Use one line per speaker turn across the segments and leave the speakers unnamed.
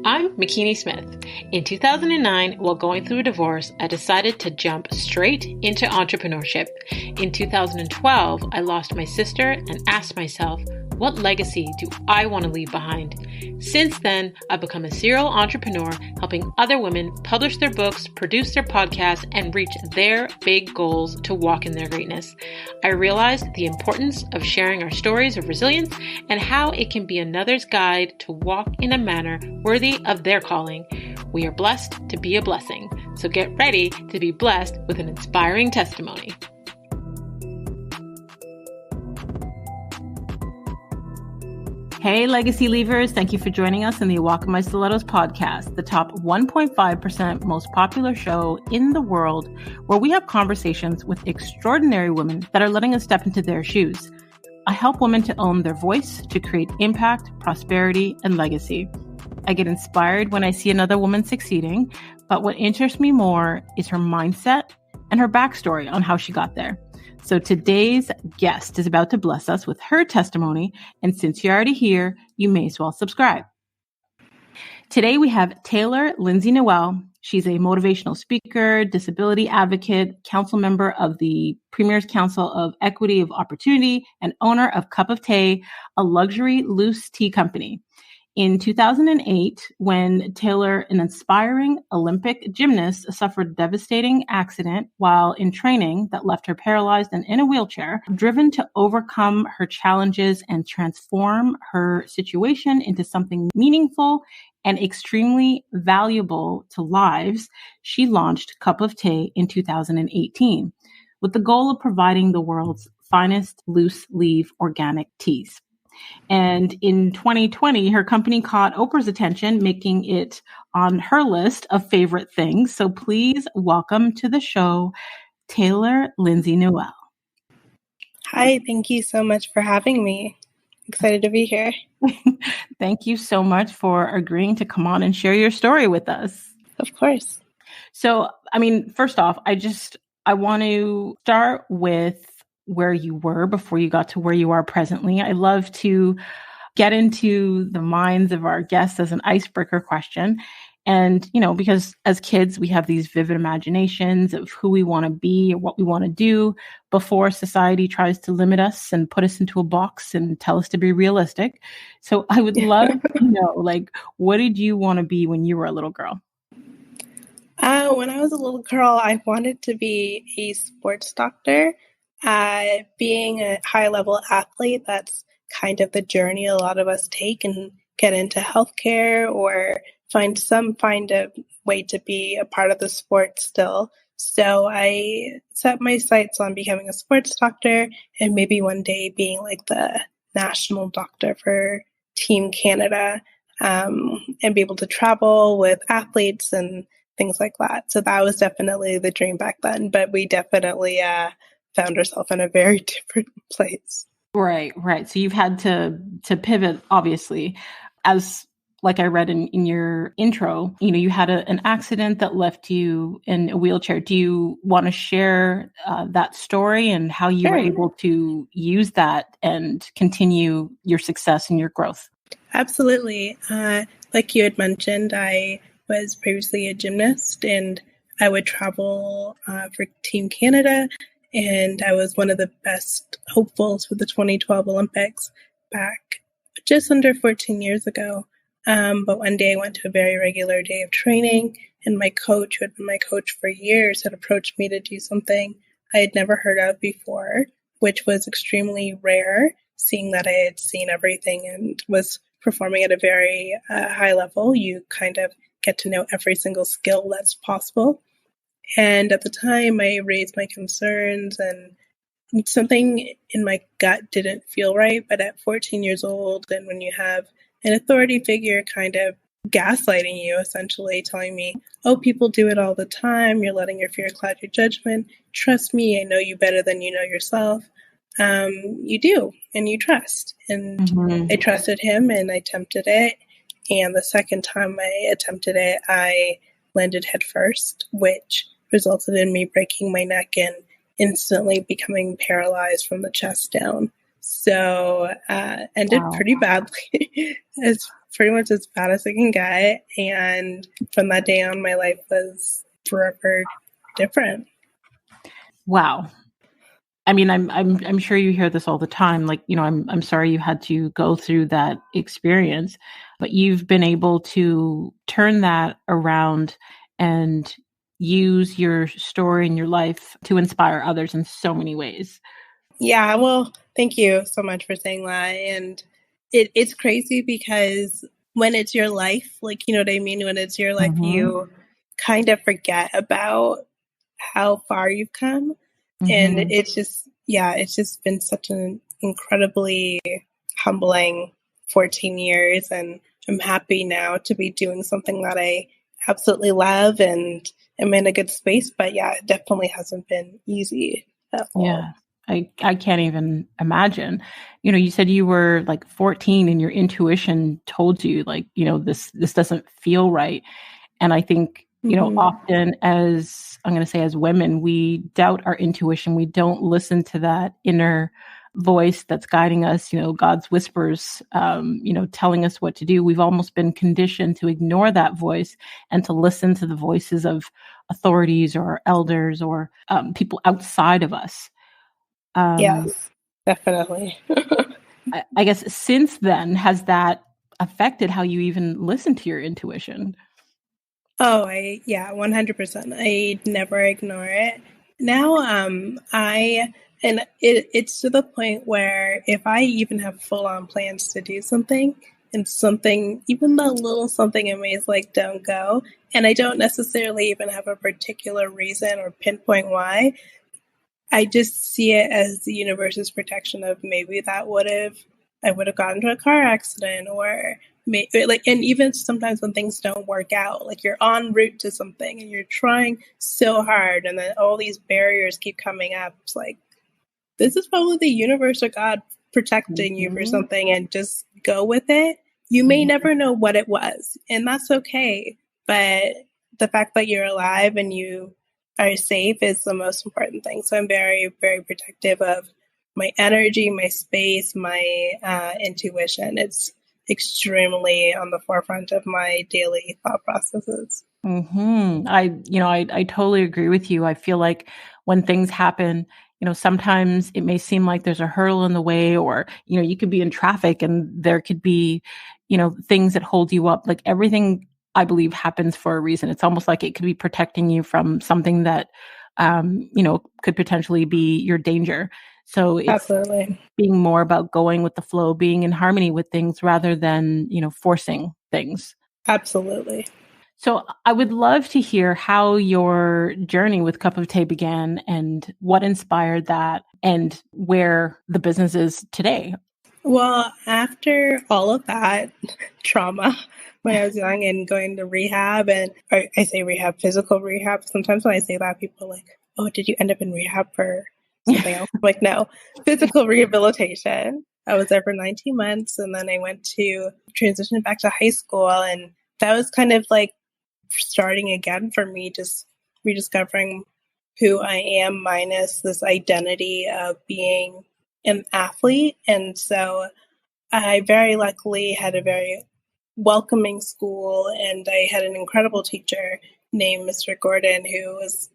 I'm McKinney Smith. In 2009, while going through a divorce, I decided to jump straight into entrepreneurship. In 2012, I lost my sister and asked myself, what legacy do I want to leave behind? Since then, I've become a serial entrepreneur, helping other women publish their books, produce their podcasts, and reach their big goals to walk in their greatness. I realized the importance of sharing our stories of resilience and how it can be another's guide to walk in a manner worthy of their calling. We are blessed to be a blessing, so get ready to be blessed with an inspiring testimony. Hey, Legacy Leavers. Thank you for joining us in the Walk in My Stilettos podcast, the top 1.5% most popular show in the world, where we have conversations with extraordinary women that are letting us step into their shoes. I help women to own their voice, to create impact, prosperity, and legacy. I get inspired when I see another woman succeeding, but what interests me more is her mindset and her backstory on how she got there. So today's guest is about to bless us with her testimony, and since you're already here, you may as well subscribe. Today we have Taylor Lindsay-Noel. She's a motivational speaker, disability advocate, council member of the Premier's Council of Equity of Opportunity, and owner of Cup of Tea, a luxury loose tea company. In 2008, when Taylor, an inspiring Olympic gymnast, suffered a devastating accident while in training that left her paralyzed and in a wheelchair, driven to overcome her challenges and transform her situation into something meaningful and extremely valuable to lives, she launched Cup of Tea in 2018 with the goal of providing the world's finest loose leaf organic teas. And in 2020, her company caught Oprah's attention, making it on her list of favorite things. So please welcome to the show, Taylor Lindsay-Noel.
Hi, thank you so much for having me. Excited to be here.
Thank you so much for agreeing to come on and share your story with us.
Of course.
So, first off, I want to start with where you were before you got to where you are presently. I love to get into the minds of our guests as an icebreaker question. And, because as kids, we have these vivid imaginations of who we want to be or what we want to do before society tries to limit us and put us into a box and tell us to be realistic. So I would love to know, what did you want to be when you were a little girl?
When I was a little girl, I wanted to be a sports doctor. Being a high-level athlete, that's kind of the journey a lot of us take and get into healthcare or find a way to be a part of the sport still. So I set my sights on becoming a sports doctor and maybe one day being like the national doctor for Team Canada, and be able to travel with athletes and things like that. So that was definitely the dream back then, but we definitely found ourselves in a very different place.
Right. So you've had to pivot, obviously, as like I read in your intro, you had an accident that left you in a wheelchair. Do you want to share that story and how you were able to use that and continue your success and your growth?
Absolutely. Like you had mentioned, I was previously a gymnast and I would travel for Team Canada. And I was one of the best hopefuls for the 2012 Olympics back just under 14 years ago. But one day I went to a very regular day of training, and my coach, who had been my coach for years, had approached me to do something I had never heard of before, which was extremely rare, seeing that I had seen everything and was performing at a very high level. You kind of get to know every single skill that's possible. And at the time, I raised my concerns and something in my gut didn't feel right. But at 14 years old, and when you have an authority figure kind of gaslighting you, essentially telling me, oh, people do it all the time. You're letting your fear cloud your judgment. Trust me, I know you better than you know yourself. You do, and you trust. And I trusted him and I attempted it. And the second time I attempted it, I landed headfirst, which resulted in me breaking my neck and instantly becoming paralyzed from the chest down. So ended pretty badly. As pretty much as bad as it can get. And from that day on, my life was forever different.
Wow. I mean, I'm sure you hear this all the time. Like, I'm sorry you had to go through that experience, but you've been able to turn that around and use your story and your life to inspire others in so many ways.
Yeah, well, thank you so much for saying that. And it's crazy because when it's your life, like, you know what I mean? When it's your life, you kind of forget about how far you've come. And it's just been such an incredibly humbling 14 years. And I'm happy now to be doing something that I absolutely love and am in a good space. But yeah, it definitely hasn't been easy at all.
Yeah. I can't even imagine. You said you were like 14 and your intuition told you like, this doesn't feel right. And I think, often as I'm going to say as women, we doubt our intuition. We don't listen to that inner voice that's guiding us, God's whispers, telling us what to do. We've almost been conditioned to ignore that voice and to listen to the voices of authorities or elders or people outside of us.
Yes, definitely.
I guess since then, has that affected how you even listen to your intuition?
Oh, 100%. I never ignore it. Now, it's to the point where if I even have full on plans to do something and something, even the little something in me is like, don't go. And I don't necessarily even have a particular reason or pinpoint why. I just see it as the universe's protection of maybe I would have gotten into a car accident or like, and even sometimes when things don't work out, like you're en route to something and you're trying so hard and then all these barriers keep coming up. It's like, this is probably the universe or God protecting you for something, and just go with it. You may never know what it was, and that's okay. But the fact that you're alive and you are safe is the most important thing. So I'm very, very protective of my energy, my space, my intuition. It's extremely on the forefront of my daily thought processes.
I totally agree with you. I feel like when things happen, sometimes it may seem like there's a hurdle in the way, or, you could be in traffic and there could be, things that hold you up. Like everything, I believe, happens for a reason. It's almost like it could be protecting you from something that, could potentially be your danger. So it's
Absolutely.
being more about going with the flow, being in harmony with things rather than, forcing things.
Absolutely.
So I would love to hear how your journey with Cup of Tea began and what inspired that and where the business is today.
Well, after all of that trauma when I was young and going to rehab, and I say rehab, physical rehab. Sometimes when I say that, people are like, oh, did you end up in rehab for something else? I'm like, no, physical rehabilitation. I was there for 19 months and then I went to transition back to high school. And that was kind of like starting again for me, just rediscovering who I am minus this identity of being an athlete. And so I very luckily had a very welcoming school, and I had an incredible teacher named Mr. Gordon who was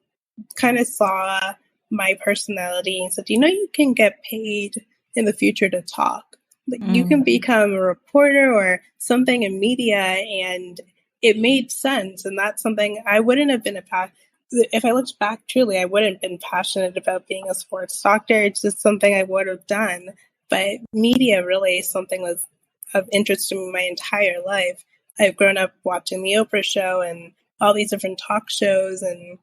kind of saw my personality and said, you can get paid in the future to talk. Like you can become a reporter or something in media, and it made sense. And that's something I wouldn't have been if I looked back, truly, I wouldn't have been passionate about being a sports doctor. It's just something I would have done. But media really is something was of interest to me my entire life. I've grown up watching the Oprah show and all these different talk shows and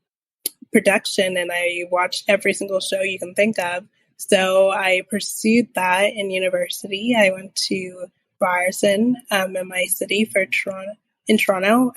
production, and I watched every single show you can think of. So I pursued that in university. I went to Ryerson in my city for Toronto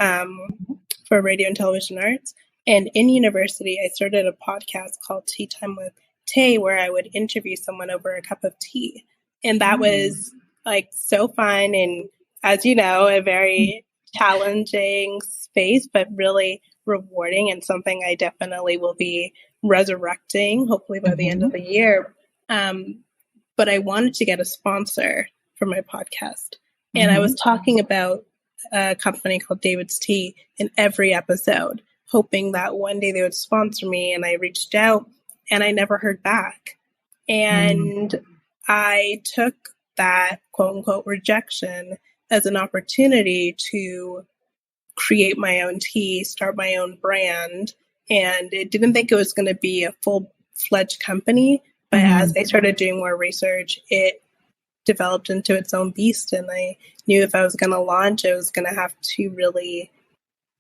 for radio and television arts. And in university, I started a podcast called Tea Time with Tay, where I would interview someone over a cup of tea. And that was like so fun. And as you know, a very challenging space, but really rewarding and something I definitely will be resurrecting, hopefully by the end of the year. But I wanted to get a sponsor for my podcast. And I was talking about a company called David's Tea in every episode, hoping that one day they would sponsor me. And I reached out and I never heard back. And I took that quote unquote rejection as an opportunity to create my own tea, start my own brand. And I didn't think it was going to be a full-fledged company. But as I started doing more research, it developed into its own beast. And I knew if I was going to launch, it was going to have to really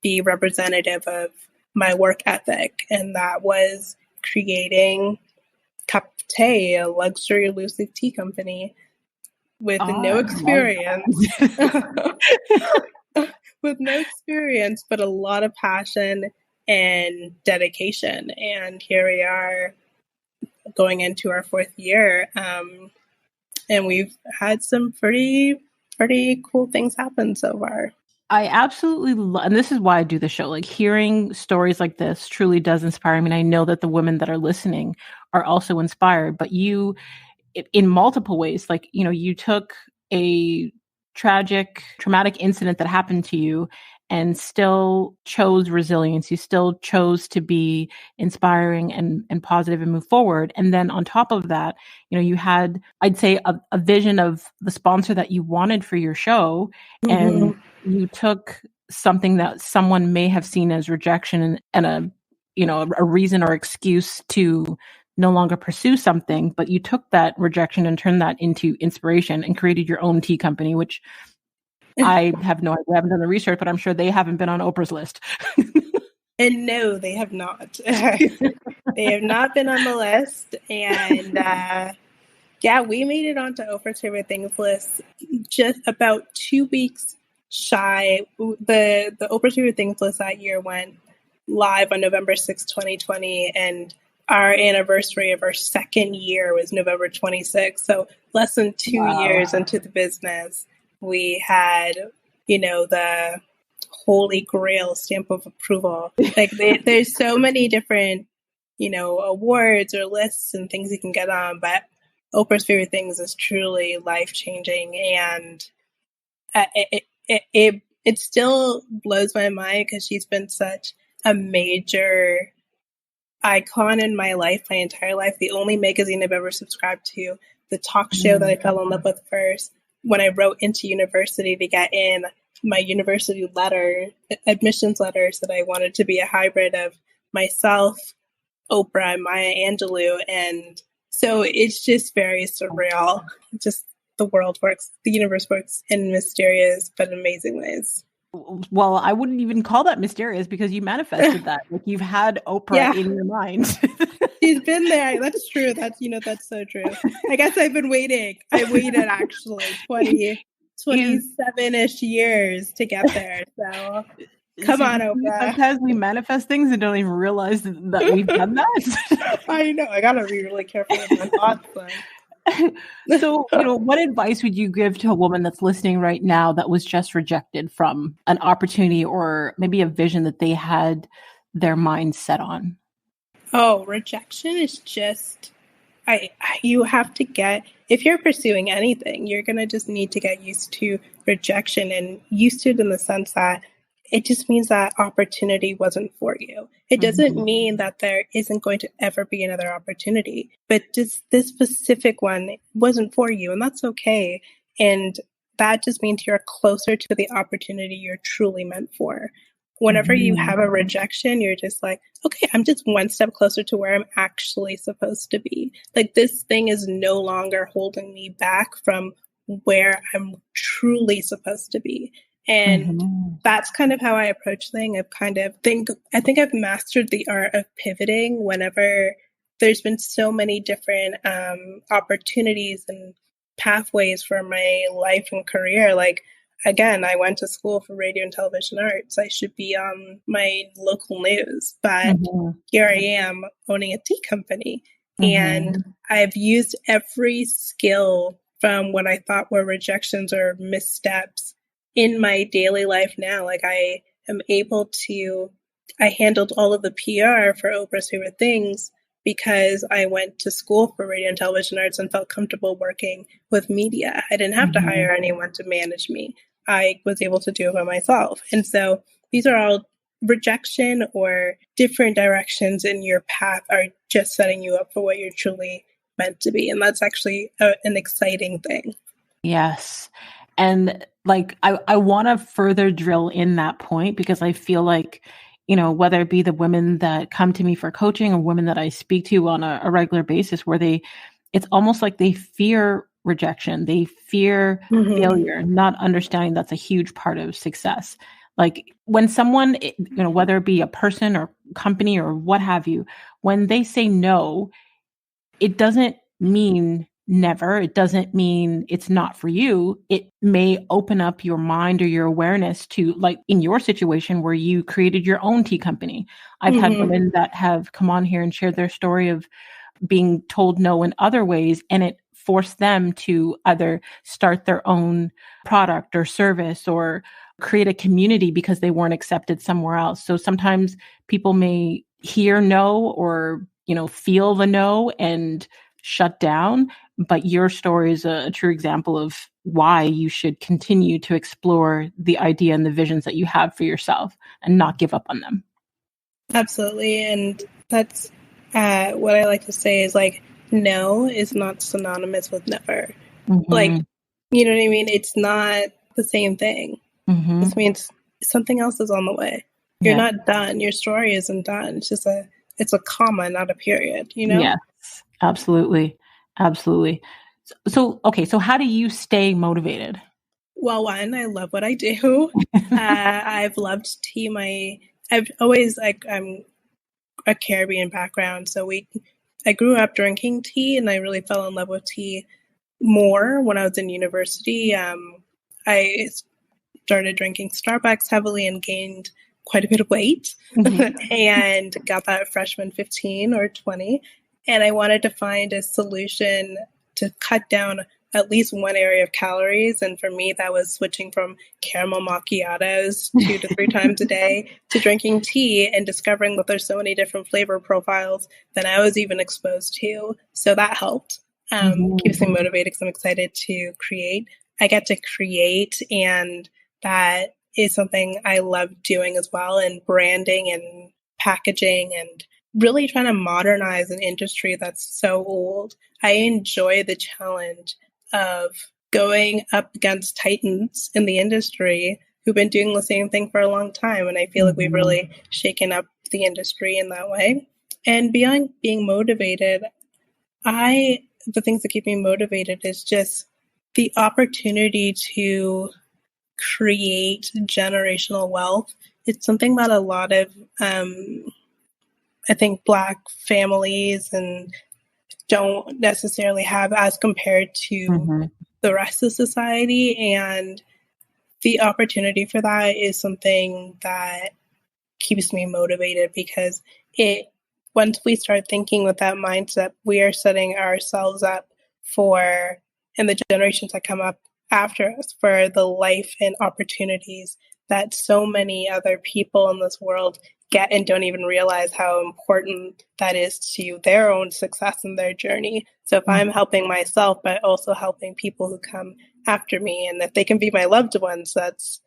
be representative of my work ethic. And that was creating Cup Tea, a luxury loose leaf tea company with no experience. With no experience, but a lot of passion and dedication. And here we are going into our 4th year. And we've had some pretty cool things happen so far.
I absolutely love, and this is why I do the show, like hearing stories like this truly does inspire me. And I know that the women that are listening are also inspired, but you, in multiple ways, like, you know, you took a traumatic incident that happened to you and still chose resilience. You still chose to be inspiring and positive and move forward. And then on top of that, you know, you had, I'd say, a vision of the sponsor that you wanted for your show. And you took something that someone may have seen as rejection and a, you know, a reason or excuse to no longer pursue something, but you took that rejection and turned that into inspiration and created your own tea company, which I have no idea. I haven't done the research, but I'm sure they haven't been on Oprah's list.
And no, they have not. They have not been on the list. And yeah, we made it onto Oprah's favorite things list just about 2 weeks shy. The Oprah's favorite things list that year went live on November 6, 2020. And our anniversary of our 2nd year was November 26th. So less than 2 years into the business, we had, you know, the holy grail stamp of approval. Like there's so many different, you know, awards or lists and things you can get on, but Oprah's favorite things is truly life-changing. And it still blows my mind because she's been such a major icon in my life, my entire life. The only magazine I've ever subscribed to, the talk show that I fell in love with first. When I wrote into university to get in, my university letter, admissions letter, said I wanted to be a hybrid of myself, Oprah, and Maya Angelou. And so it's just very surreal. Just the world works, the universe works in mysterious but amazing ways.
Well, I wouldn't even call that mysterious because you manifested that. Like you've had Oprah in your mind.
She's been there. That's true. That's, you know, that's so true. I guess I've been waiting. I waited actually 27-ish years to get there. So come on, Oprah.
Sometimes we manifest things and don't even realize that we've done that.
I know. I gotta be really careful with my thoughts.
So, you know, what advice would you give to a woman that's listening right now that was just rejected from an opportunity or maybe a vision that they had their mind set on?
Oh, rejection is just, you have to get, if you're pursuing anything, you're going to just need to get used to rejection, and used to it in the sense that it just means that opportunity wasn't for you. It doesn't mean that there isn't going to ever be another opportunity, but just this specific one wasn't for you, and that's okay. And that just means you're closer to the opportunity you're truly meant for. Whenever you have a rejection, you're just like, okay, I'm just one step closer to where I'm actually supposed to be. Like, this thing is no longer holding me back from where I'm truly supposed to be. And that's kind of how I approach things. I think I've mastered the art of pivoting whenever there's been so many different opportunities and pathways for my life and career. Like, again, I went to school for radio and television arts. I should be on my local news, but here I am owning a tea company. And I've used every skill from what I thought were rejections or missteps in my daily life now. Like, I handled all of the PR for Oprah's Favorite Things because I went to school for radio and television arts and felt comfortable working with media. I didn't have to hire anyone to manage me. I was able to do it by myself. And so these are all rejection or different directions in your path are just setting you up for what you're truly meant to be. And that's actually an exciting thing.
Yes. And like, I want to further drill in that point because I feel like, whether it be the women that come to me for coaching or women that I speak to on a regular basis where it's almost like they fear rejection. They fear failure, not understanding that's a huge part of success. Like when someone, whether it be a person or company or what have you, when they say no, it doesn't mean never. It doesn't mean it's not for you. It may open up your mind or your awareness to, like in your situation where you created your own tea company. I've had women that have come on here and shared their story of being told no in other ways, and it forced them to either start their own product or service or create a community because they weren't accepted somewhere else. So sometimes people may hear no or, feel the no and shut down. But your story is a true example of why you should continue to explore the idea and the visions that you have for yourself and not give up on them.
Absolutely. And that's what I like to say is like, no is not synonymous with never. Like, you know what I mean? It's not the same thing. This means something else is on the way. You're not done. Your story isn't done. It's just it's a comma, not a period,
Yes, absolutely. Absolutely. So, okay. So how do you stay motivated?
Well, one, I love what I do. I've loved tea. I'm a Caribbean background. So I grew up drinking tea and I really fell in love with tea more when I was in university. I started drinking Starbucks heavily and gained quite a bit of weight and got that at freshman 15 or 20. And I wanted to find a solution to cut down at least one area of calories. And for me, that was switching from caramel macchiatos 2 to 3 times a day to drinking tea and discovering that there's so many different flavor profiles than I was even exposed to. So that helped. Keeps me motivated because I'm excited to create. I get to create, and that is something I love doing as well, and branding and packaging and really trying to modernize an industry that's so old. I enjoy the challenge of going up against titans in the industry who've been doing the same thing for a long time. And I feel like we've really shaken up the industry in that way. And beyond being motivated, the things that keep me motivated is just the opportunity to create generational wealth. It's something that a lot of, I think, Black families and don't necessarily have as compared to the rest of society. And the opportunity for that is something that keeps me motivated because once we start thinking with that mindset, we are setting ourselves up for, and the generations that come up after us, for the life and opportunities that so many other people in this world get and don't even realize how important that is to their own success and their journey. So if I'm helping myself, but also helping people who come after me, and if they can be my loved ones, that's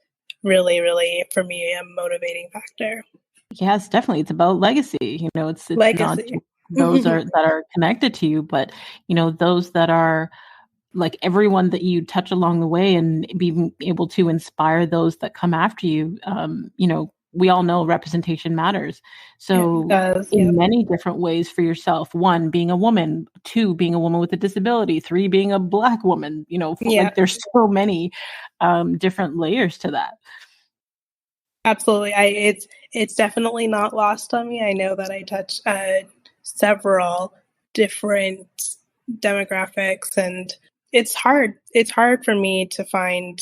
really, really, for me, a motivating factor.
Yes, definitely. It's about legacy. It's
legacy.
Not just those that are connected to you, but, those that are like everyone that you touch along the way, and being able to inspire those that come after you. We all know representation matters. So in many different ways for yourself, 1, being a woman, 2, being a woman with a disability, 3, being a Black woman, like there's so many different layers to that.
Absolutely. It's definitely not lost on me. I know that I touch several different demographics, and it's hard. It's hard for me to find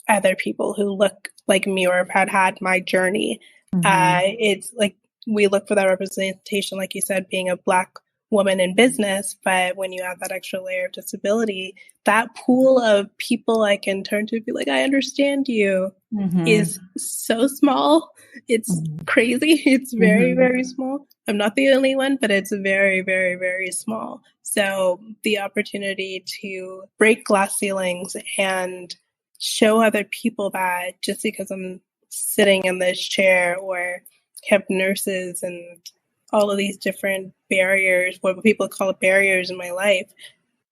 other people who look like me or have had my journey. It's like we look for that representation, like you said, being a Black woman in business, but when you add that extra layer of disability, that pool of people I can turn to and be like, I understand you, is so small. It's crazy. It's very, very small. I'm not the only one, but it's very, very, very small. So the opportunity to break glass ceilings and show other people that just because I'm sitting in this chair or have nurses and all of these different barriers, what people call barriers in my life,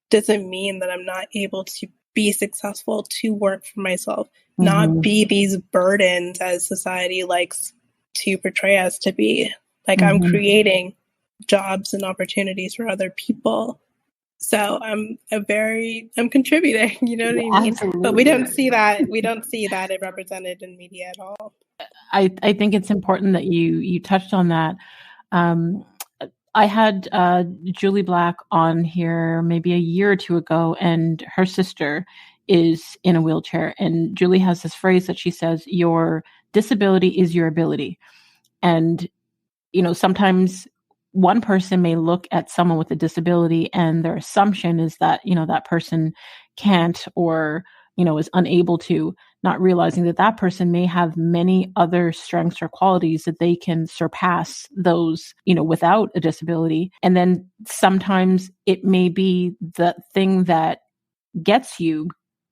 doesn't mean that I'm not able to be successful, to work for myself, not be these burdens as society likes to portray us to be. Like I'm creating jobs and opportunities for other people. So I'm contributing, you know what I mean?
Absolutely.
But we don't see that it represented in media at all.
I think it's important that you touched on that. I had Julie Black on here maybe a year or two ago, and her sister is in a wheelchair. And Julie has this phrase that she says, your disability is your ability. And, sometimes one person may look at someone with a disability and their assumption is that, that person can't or, is unable to, not realizing that that person may have many other strengths or qualities that they can surpass those, without a disability. And then sometimes it may be the thing that gets you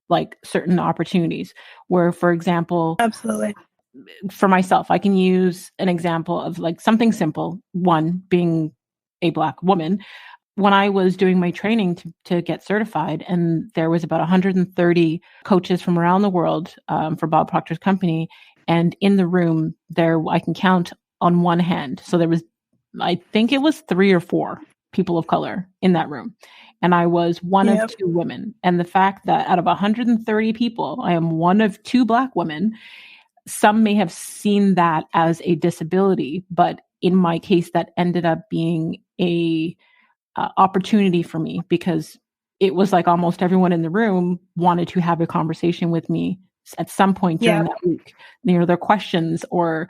like certain opportunities where, for example,
Absolutely.
For myself, I can use an example of like something simple. One being a Black woman. When I was doing my training to get certified, and there was about 130 coaches from around the world for Bob Proctor's company, and in the room there, I can count on one hand. So there was, I think it was 3 or 4 people of color in that room, and I was one of 2 women. And the fact that out of 130 people, I am one of 2 Black women. Some may have seen that as a disability, but in my case, that ended up being a opportunity for me because it was like almost everyone in the room wanted to have a conversation with me at some point during that week. Their questions or,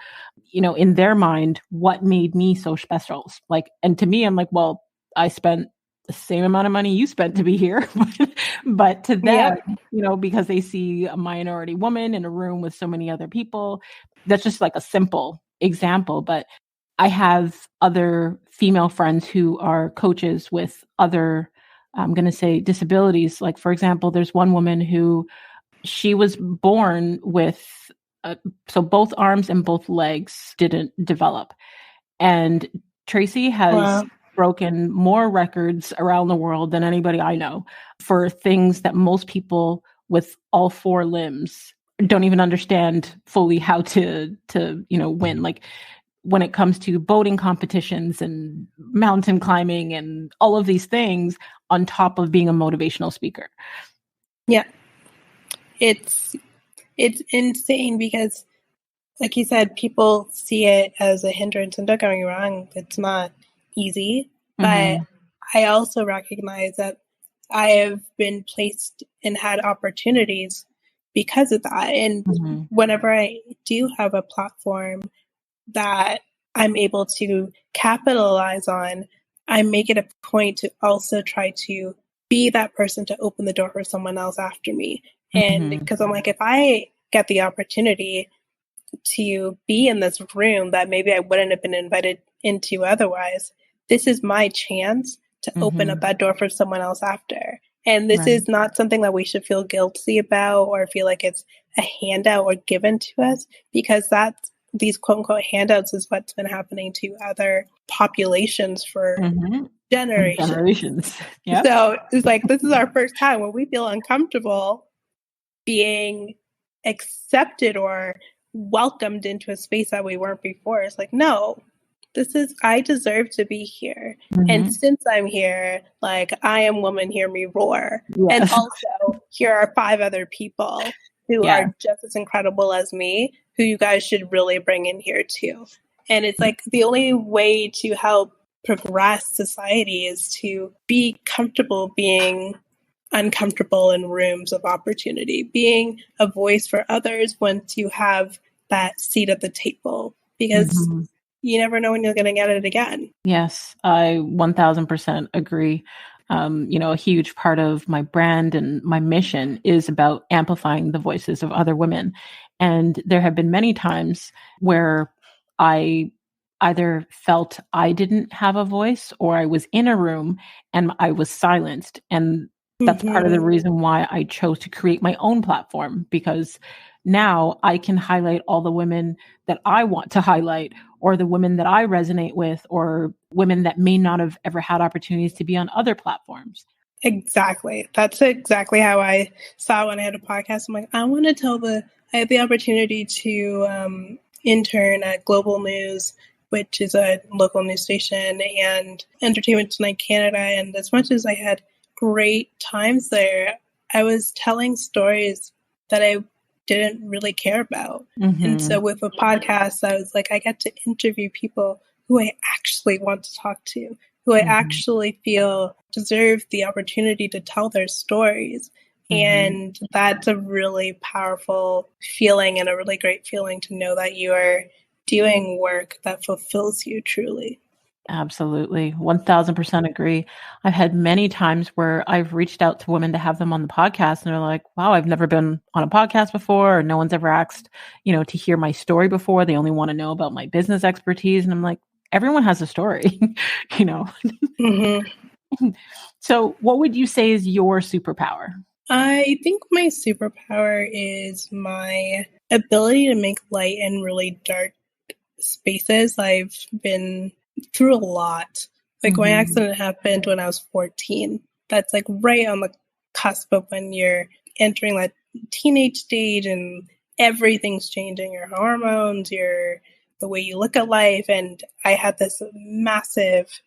in their mind, what made me so special? Like, and to me, I'm like, well, I spent the same amount of money you spent to be here, but to them, because they see a minority woman in a room with so many other people, that's just like a simple example. But I have other female friends who are coaches with other, I'm going to say, disabilities. Like, for example, there's one woman who she was born with, so both arms and both legs didn't develop. And Tracy has broken more records around the world than anybody I know for things that most people with all 4 limbs don't even understand fully how to win. Like, when it comes to boating competitions and mountain climbing and all of these things on top of being a motivational speaker.
Yeah. It's insane because, like you said, people see it as a hindrance, and don't get me wrong, it's not easy, but I also recognize that I have been placed and had opportunities because of that. And whenever I do have a platform that I'm able to capitalize on, I make it a point to also try to be that person to open the door for someone else after me. And because I'm like, if I get the opportunity to be in this room that maybe I wouldn't have been invited into otherwise, this is my chance to open up that door for someone else after. And this is not something that we should feel guilty about or feel like it's a handout or given to us, because that's these quote unquote handouts is what's been happening to other populations for generations.
Yep.
So it's like, this is our first time when we feel uncomfortable being accepted or welcomed into a space that we weren't before. It's like, no, I deserve to be here. And since I'm here, like, I am woman, hear me roar. And also, here are 5 other people who are just as incredible as me, who you guys should really bring in here too. And it's like the only way to help progress society is to be comfortable being uncomfortable in rooms of opportunity, being a voice for others once you have that seat at the table, because you never know when you're going to get it again.
Yes, I 1000% agree. A huge part of my brand and my mission is about amplifying the voices of other women. And there have been many times where I either felt I didn't have a voice or I was in a room and I was silenced. And that's part of the reason why I chose to create my own platform, because now I can highlight all the women that I want to highlight, or the women that I resonate with, or women that may not have ever had opportunities to be on other platforms.
Exactly. That's exactly how I saw when I had a podcast. I'm like, I had the opportunity to intern at Global News, which is a local news station, and Entertainment Tonight Canada. And as much as I had great times there, I was telling stories that I didn't really care about. And so with a podcast, I was like, I get to interview people who I actually want to talk to, who I actually feel deserve the opportunity to tell their stories. And that's a really powerful feeling and a really great feeling to know that you are doing work that fulfills you truly.
Absolutely. 1000% agree. I've had many times where I've reached out to women to have them on the podcast, and they're like, wow, I've never been on a podcast before, or no one's ever asked, to hear my story before. They only want to know about my business expertise. And I'm like, everyone has a story, So what would you say is your superpower?
I think my superpower is my ability to make light in really dark spaces. I've been through a lot. Like my accident happened when I was 14. That's like right on the cusp of when you're entering that teenage stage and everything's changing, your hormones, the way you look at life. And I had this massive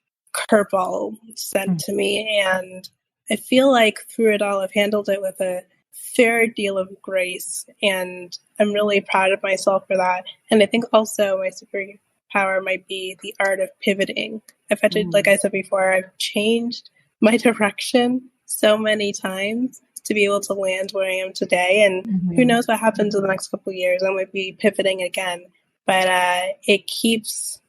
curveball sent to me, and I feel like through it all, I've handled it with a fair deal of grace, and I'm really proud of myself for that. And I think also my superpower might be the art of pivoting. I've had to, like I said before, I've changed my direction so many times to be able to land where I am today. And who knows what happens in the next couple of years. I might be pivoting again, but it keeps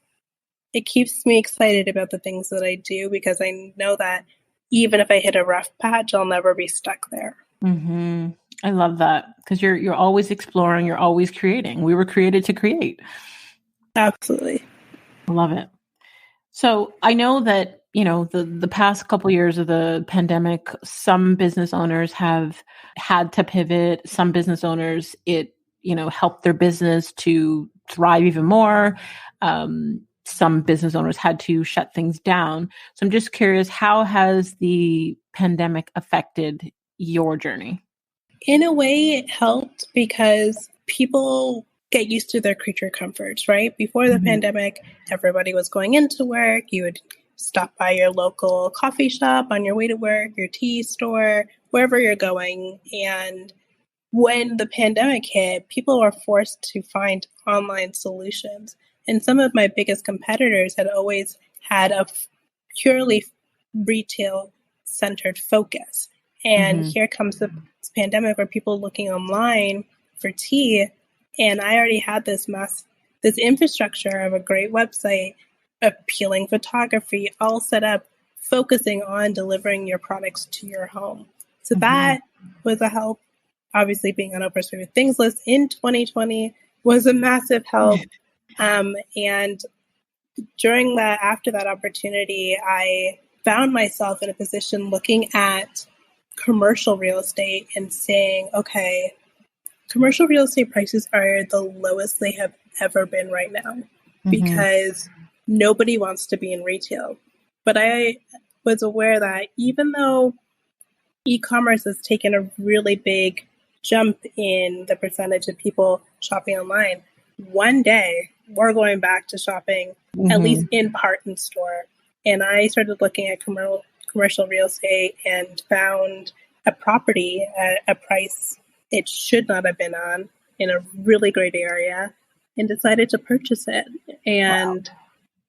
me excited about the things that I do, because I know that even if I hit a rough patch, I'll never be stuck there.
I love that, because you're always exploring, you're always creating. We were created to create.
Absolutely.
I love it. So I know that, the past couple of years of the pandemic, some business owners have had to pivot. Some business owners, helped their business to thrive even more. Some business owners had to shut things down. So I'm just curious, how has the pandemic affected your journey?
In a way, it helped because people get used to their creature comforts, right? Before the pandemic, everybody was going into work. You would stop by your local coffee shop on your way to work, your tea store, wherever you're going. And when the pandemic hit, people were forced to find online solutions. And some of my biggest competitors had always had a purely retail-centered focus. And here comes the pandemic where people are looking online for tea. And I already had this infrastructure of a great website, appealing photography, all set up, focusing on delivering your products to your home. So that was a help. Obviously, being on Oprah's favorite things list in 2020 was a massive help. And after that opportunity, I found myself in a position looking at commercial real estate and saying, okay, commercial real estate prices are the lowest they have ever been right now, because nobody wants to be in retail. But I was aware that even though e-commerce has taken a really big jump in the percentage of people shopping online, one day we're going back to shopping at least in part in store. And I started looking at commercial real estate and found a property at a price it should not have been on, in a really great area, and decided to purchase it. And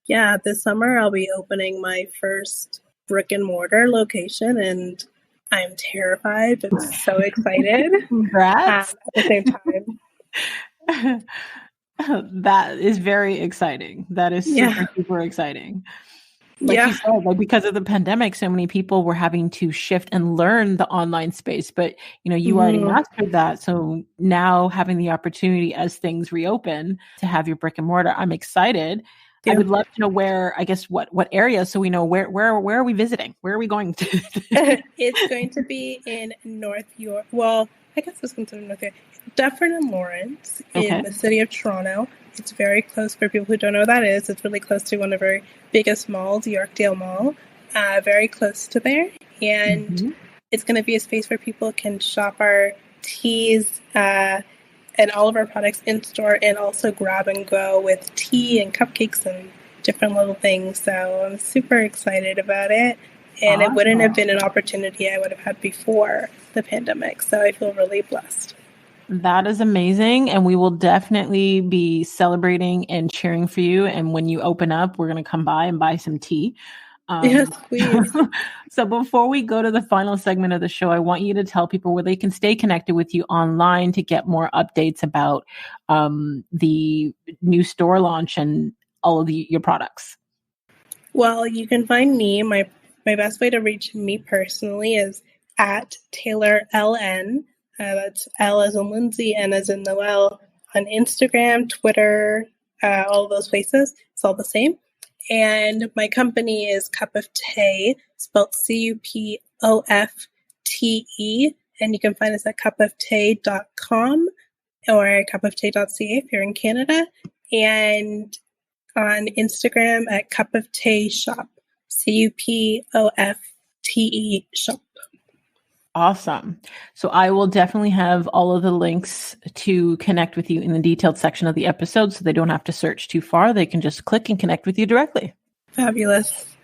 this summer I'll be opening my first brick and mortar location, and I'm terrified but so excited.
Congrats.
At the same time.
That is very exciting. That is super, super exciting. Like you said, because of the pandemic, so many people were having to shift and learn the online space, but you already mastered that. So now having the opportunity as things reopen to have your brick and mortar, I'm excited. I would love to know where, I guess, what area, so we know where are we visiting? Where are we going to?
It's going to be in North York. Well, I guess it's considered North York. Dufferin and Lawrence in the city of Toronto. It's very close for people who don't know what that is. It's really close to one of our biggest malls, Yorkdale Mall. Very close to there. And it's going to be a space where people can shop our teas and all of our products in store, and also grab and go with tea and cupcakes and different little things. So I'm super excited about it. And It wouldn't have been an opportunity I would have had before the pandemic. So I feel really blessed.
That is amazing. And we will definitely be celebrating and cheering for you. And when you open up, we're going to come by and buy some tea.
Yes, please.
So before we go to the final segment of the show, I want you to tell people where they can stay connected with you online to get more updates about the new store launch and all of your products.
Well, you can find me. My best way to reach me personally is at Taylor LN. That's L as in Lindsay, N as in Noel, on Instagram, Twitter, all of those places. It's all the same. And my company is Cup of Tay, spelled CUPOFTE. And you can find us at cupoftay.com or cupoftay.ca if you're in Canada. And on Instagram at Cup of Tay Shop, CUPOFTE Shop.
Awesome. So I will definitely have all of the links to connect with you in the detailed section of the episode, so they don't have to search too far. They can just click and connect with you directly.
Fabulous.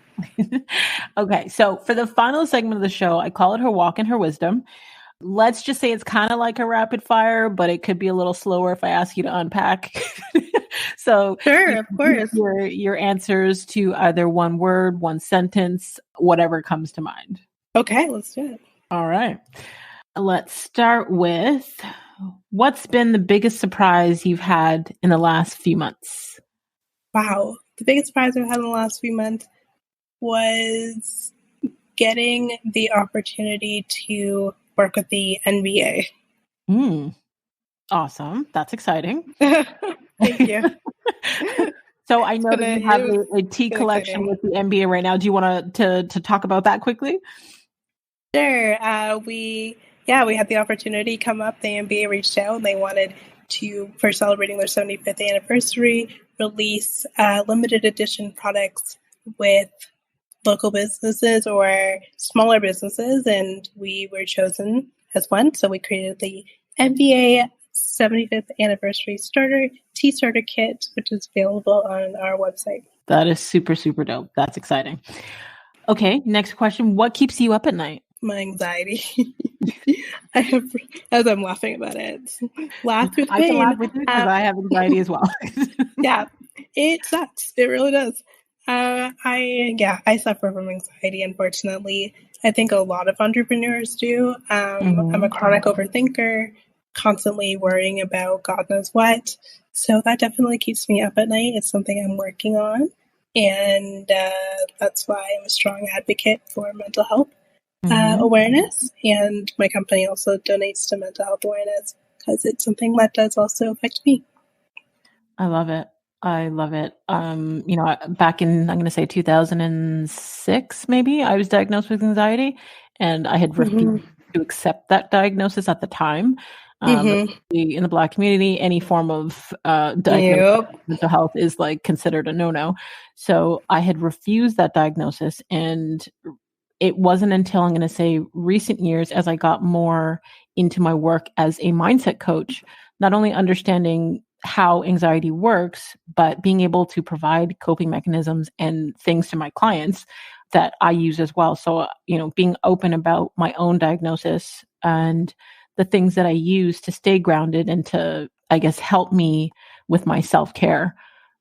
Okay. So for the final segment of the show, I call it Her Walk and Her Wisdom. Let's just say it's kind of like a rapid fire, but it could be a little slower if I ask you to unpack. So
sure, of course.
Your answers to either one word, one sentence, whatever comes to mind.
Okay, let's do it.
All right. Let's start with, what's been the biggest surprise you've had in the last few months?
Wow. The biggest surprise I've had in the last few months was getting the opportunity to work with the NBA.
Awesome. That's exciting.
Thank you.
So I know that you have a tea collection exciting with the NBA right now. Do you want to talk about that quickly?
Sure. We had the opportunity come up. The NBA reached out and they wanted to, for celebrating their 75th anniversary, release limited edition products with local businesses or smaller businesses, and we were chosen as one. So we created the NBA 75th anniversary tea starter kit, which is available on our website.
That is super, super dope. That's exciting. Okay, next question. What keeps you up at night?
My anxiety. As I'm laughing about it. Laugh with pain.
I can laugh with you because I have anxiety as well.
Yeah, it sucks. It really does. I suffer from anxiety, unfortunately. I think a lot of entrepreneurs do. I'm a chronic overthinker, constantly worrying about God knows what. So that definitely keeps me up at night. It's something I'm working on. And that's why I'm a strong advocate for mental health awareness. And my company also donates to mental health awareness because it's something that does also affect me.
I love it. Back in, I'm going to say 2006, maybe, I was diagnosed with anxiety, and I had refused to accept that diagnosis at the time. In the Black community, any form of diagnosis of mental health is like considered a no-no. So I had refused that diagnosis, and it wasn't until, I'm going to say, recent years, as I got more into my work as a mindset coach, not only understanding how anxiety works, but being able to provide coping mechanisms and things to my clients that I use as well. So, being open about my own diagnosis and the things that I use to stay grounded and to, I guess, help me with my self-care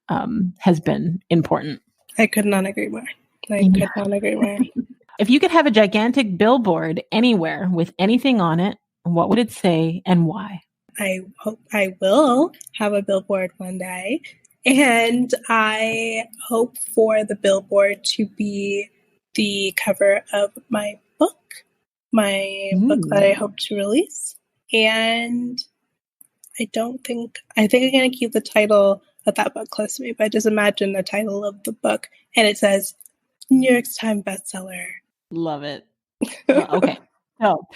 has been important.
I could not agree more.
If you could have a gigantic billboard anywhere with anything on it, what would it say and why?
I hope I will have a billboard one day. And I hope for the billboard to be the cover of my book that I hope to release. And I think I'm going to keep the title that book close to me, but just imagine the title of the book and it says New York Times bestseller.
Love it. Okay. So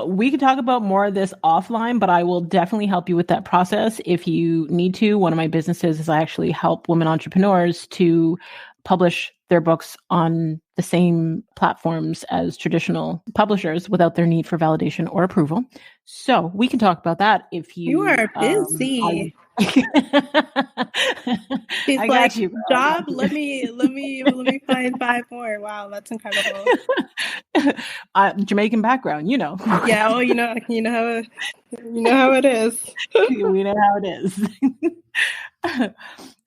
we could talk about more of this offline, but I will definitely help you with that process if you need to. One of my businesses is I actually help women entrepreneurs to publish their books on the same platforms as traditional publishers without their need for validation or approval. So we can talk about that if you
are busy.
I
She's
got
like,
you.
job, let me find 5 more. Wow, that's incredible.
Jamaican background, you know.
Yeah, well, you know how it is.
We know how it is.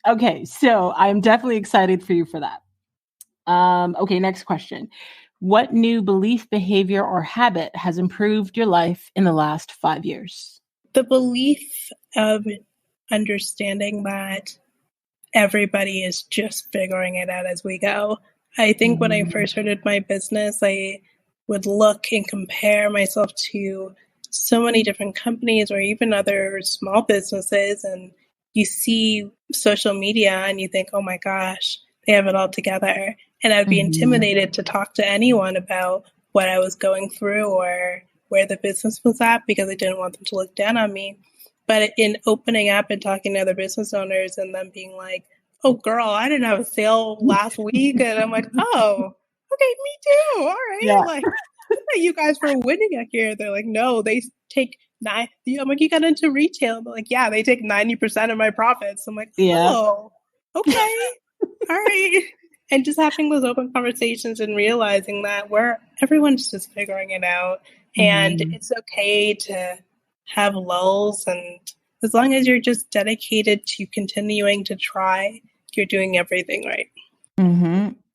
Okay, so I'm definitely excited for you for that. Okay, next question. What new belief, behavior, or habit has improved your life in the last 5 years?
The belief of understanding that everybody is just figuring it out as we go. I think when I first started my business, I would look and compare myself to so many different companies or even other small businesses, and you see social media and you think, oh my gosh, they have it all together. And I'd be intimidated to talk to anyone about what I was going through or where the business was at because I didn't want them to look down on me. But in opening up and talking to other business owners and them being like, oh, girl, I didn't have a sale last week. And I'm like, oh, okay, me too. All right.
Yeah.
Like, you guys were winning it here. They're like, no, they take 9. I'm like, you got into retail. They're like, yeah, they take 90% of my profits. I'm like, oh, okay. All right. And just having those open conversations and realizing that everyone's just figuring it out. And it's okay to have lulls, and as long as you're just dedicated to continuing to try, you're doing everything right.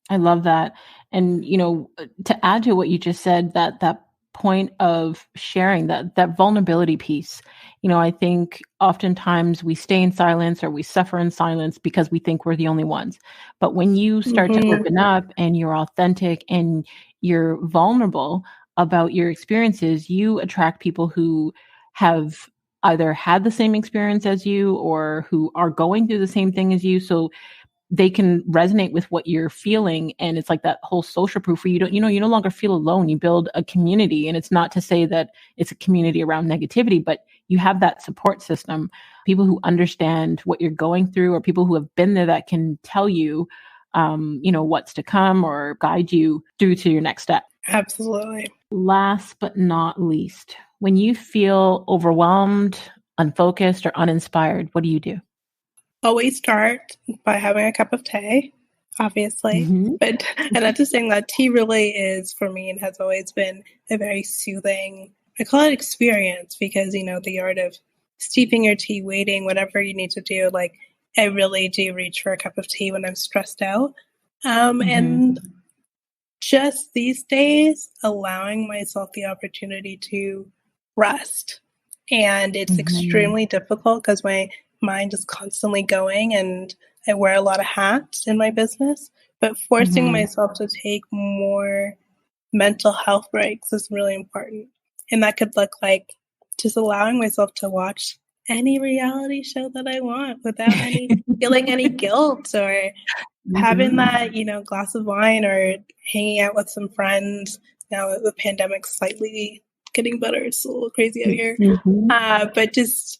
I love that. And, to add to what you just said, that point of sharing that vulnerability piece, I think oftentimes we stay in silence or we suffer in silence because we think we're the only ones. But when you start to open up and you're authentic and you're vulnerable about your experiences, you attract people who have either had the same experience as you or who are going through the same thing as you. So they can resonate with what you're feeling. And it's like that whole social proof where you no longer feel alone. You build a community. And it's not to say that it's a community around negativity, but you have that support system, people who understand what you're going through or people who have been there that can tell you, what's to come or guide you through to your next step.
Absolutely.
Last but not least, when you feel overwhelmed, unfocused, or uninspired, what do you do?
Always start by having a cup of tea, obviously. And I'm just saying that tea really is, for me, and has always been a very soothing, I call it experience, because, the art of steeping your tea, waiting, whatever you need to do, like, I really do reach for a cup of tea when I'm stressed out. And just these days, allowing myself the opportunity to rest. And it's extremely difficult because my mind is constantly going and I wear a lot of hats in my business, but forcing myself to take more mental health breaks is really important. And that could look like just allowing myself to watch any reality show that I want without feeling any guilt, or having that, glass of wine, or hanging out with some friends. Now that the pandemic's slightly getting better, it's a little crazy out here. But just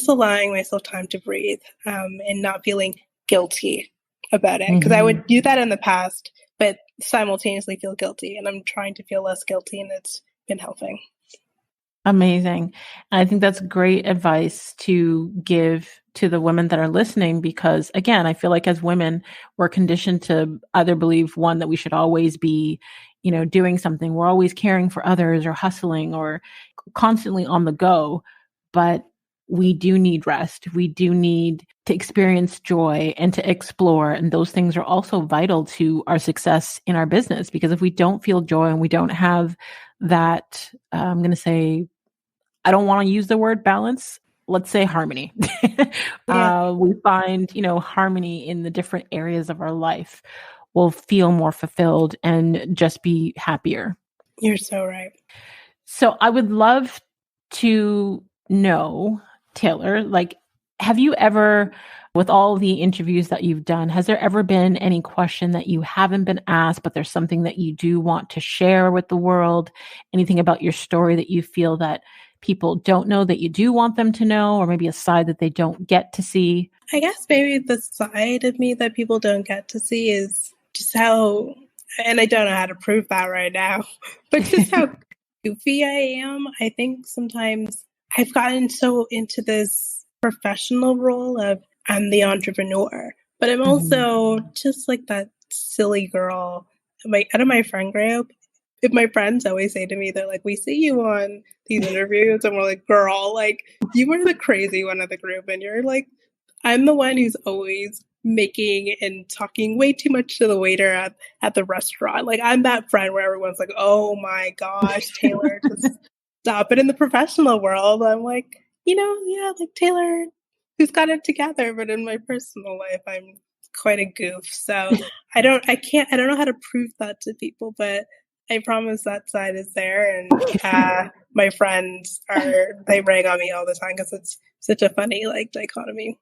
allowing myself time to breathe, and not feeling guilty about it. Because I would do that in the past, but simultaneously feel guilty. And I'm trying to feel less guilty, and it's been helping.
Amazing. And I think that's great advice to give to the women that are listening, because again, I feel like as women, we're conditioned to either believe, one, that we should always be, doing something. We're always caring for others or hustling or constantly on the go. But we do need rest. We do need to experience joy and to explore. And those things are also vital to our success in our business, because if we don't feel joy and we don't have that, I'm going to say, I don't want to use the word balance. Let's say harmony. We find, harmony in the different areas of our life. We'll feel more fulfilled and just be happier.
You're so right.
So I would love to know, Taylor, like, Have you ever, with all the interviews that you've done, has there ever been any question that you haven't been asked, but there's something that you do want to share with the world? Anything about your story that you feel that people don't know that you do want them to know, or maybe a side that they don't get to see?
I guess maybe the side of me that people don't get to see is just how, and I don't know how to prove that right now, but just how goofy I am. I think sometimes I've gotten so into this professional role of I'm the entrepreneur, but I'm also just like that silly girl. Out of my friend group, if my friends always say to me, they're like, we see you on these interviews, and we're like, girl, like, you were the crazy one of the group, and you're like, I'm the one who's always making and talking way too much to the waiter at the restaurant. Like, I'm that friend where everyone's like, oh my gosh, Taylor, just stop. But in the professional world, I'm like, yeah, like Taylor, who's got it together. But in my personal life, I'm quite a goof. So I don't know how to prove that to people, but I promise that side is there. And my friends they rag on me all the time because it's such a funny like dichotomy.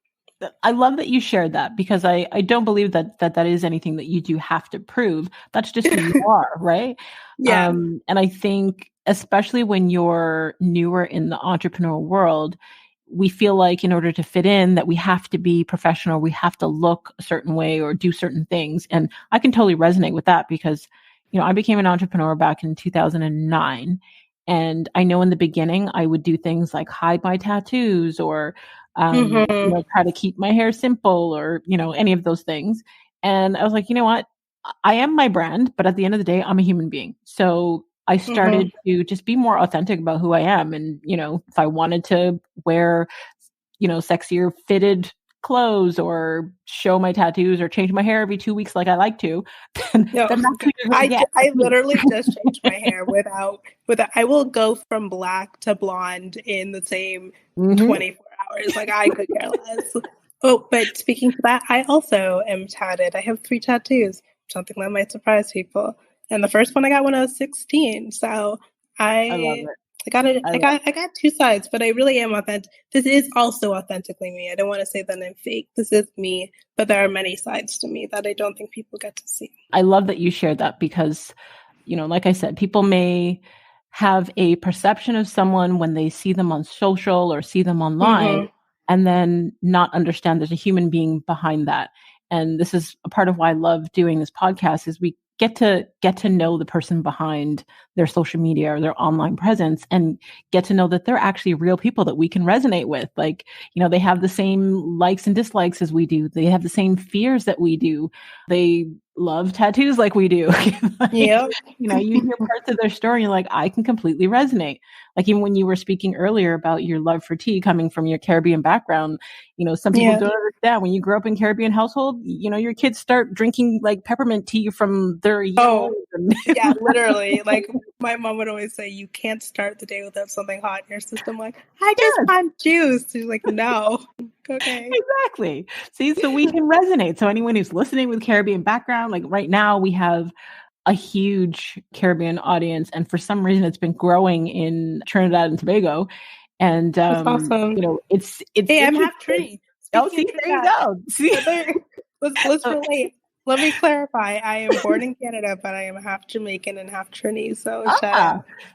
I love that you shared that, because I don't believe that is anything that you do have to prove. That's just who you are, right?
Yeah.
And I think especially when you're newer in the entrepreneurial world, we feel like in order to fit in that we have to be professional, we have to look a certain way or do certain things. And I can totally resonate with that because, I became an entrepreneur back in 2009. And I know in the beginning I would do things like hide my tattoos or try to keep my hair simple or, any of those things. And I was like, you know what? I am my brand, but at the end of the day, I'm a human being. So I started to just be more authentic about who I am. And, if I wanted to wear, sexier fitted clothes or show my tattoos or change my hair every 2 weeks like I like to, then that's who you're gonna get.
I literally just changed my hair without I will go from black to blonde in the same 24 hours. Like, I could care less. Oh, but speaking to that, I also am tatted. I have 3 tattoos, something that might surprise people. And the first one I got when I was 16. So
I love it.
I got 2 sides, but I really am authentic. This is also authentically me. I don't want to say that I'm fake. This is me, but there are many sides to me that I don't think people get to see.
I love that you shared that because, like I said, people may have a perception of someone when they see them on social or see them online and then not understand there's a human being behind that. And this is a part of why I love doing this podcast is we get to know the person behind their social media or their online presence and get to know that they're actually real people that we can resonate with. Like, they have the same likes and dislikes as we do. They have the same fears that we do. They love tattoos like we do. You hear parts of their story, you're like, I can completely resonate. Like, even when you were speaking earlier about your love for tea coming from your Caribbean background, some people don't understand. When you grow up in Caribbean household, your kids start drinking like peppermint tea from their
yeah, literally. Like, my mom would always say, you can't start the day without something hot in your system. Like, I just want juice. She's like, no. Okay.
Exactly. See, so we can resonate. So anyone who's listening with Caribbean background, like right now we have a huge Caribbean audience, and for some reason it's been growing in Trinidad and Tobago. And
that's awesome.
It's
hey, I'm half Trini.
Oh, see, there you go. See,
let's relate. Let me clarify. I am born in Canada, but I am half Jamaican and half Trini. So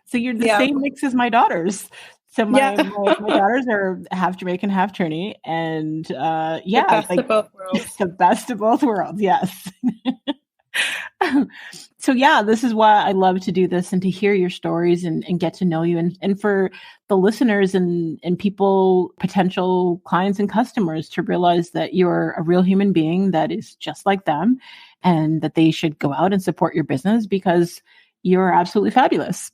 so you're the same mix as my daughters. So my daughters are half Jamaican, half Trini, and
the best of both worlds.
The best of both worlds, yes. So this is why I love to do this and to hear your stories and get to know you. And for the listeners and people, potential clients and customers to realize that you're a real human being that is just like them and that they should go out and support your business because you're absolutely fabulous.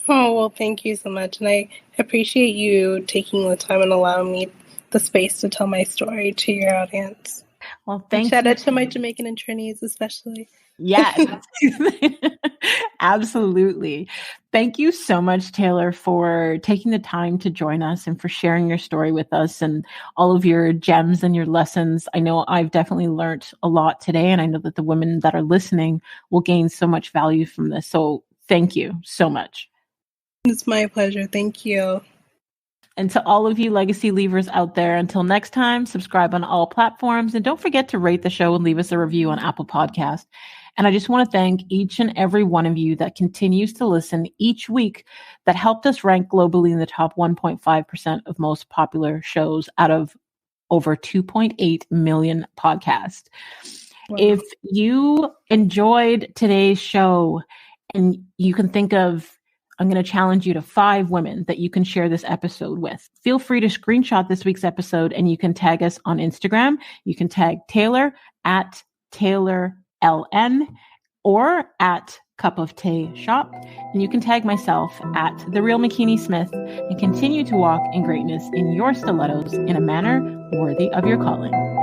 Oh, well, thank you so much. And I appreciate you taking the time and allowing me the space to tell my story to your audience.
Well, thank you.
Shout out to my Jamaican and Trinis especially.
Yes, absolutely. Thank you so much, Taylor, for taking the time to join us and for sharing your story with us and all of your gems and your lessons. I know I've definitely learned a lot today, and I know that the women that are listening will gain so much value from this. So thank you so much.
It's my pleasure. Thank you.
And to all of you legacy leavers out there, until next time, subscribe on all platforms. And don't forget to rate the show and leave us a review on Apple Podcasts. And I just want to thank each and every one of you that continues to listen each week, that helped us rank globally in the top 1.5% of most popular shows out of over 2.8 million podcasts. Wow. If you enjoyed today's show and you can think of, I'm going to challenge you to 5 women that you can share this episode with. Feel free to screenshot this week's episode and you can tag us on Instagram. You can tag Taylor at TaylorLN or at Cup of Tea Shop. And you can tag myself at The Real McKinney Smith and continue to walk in greatness in your stilettos in a manner worthy of your calling.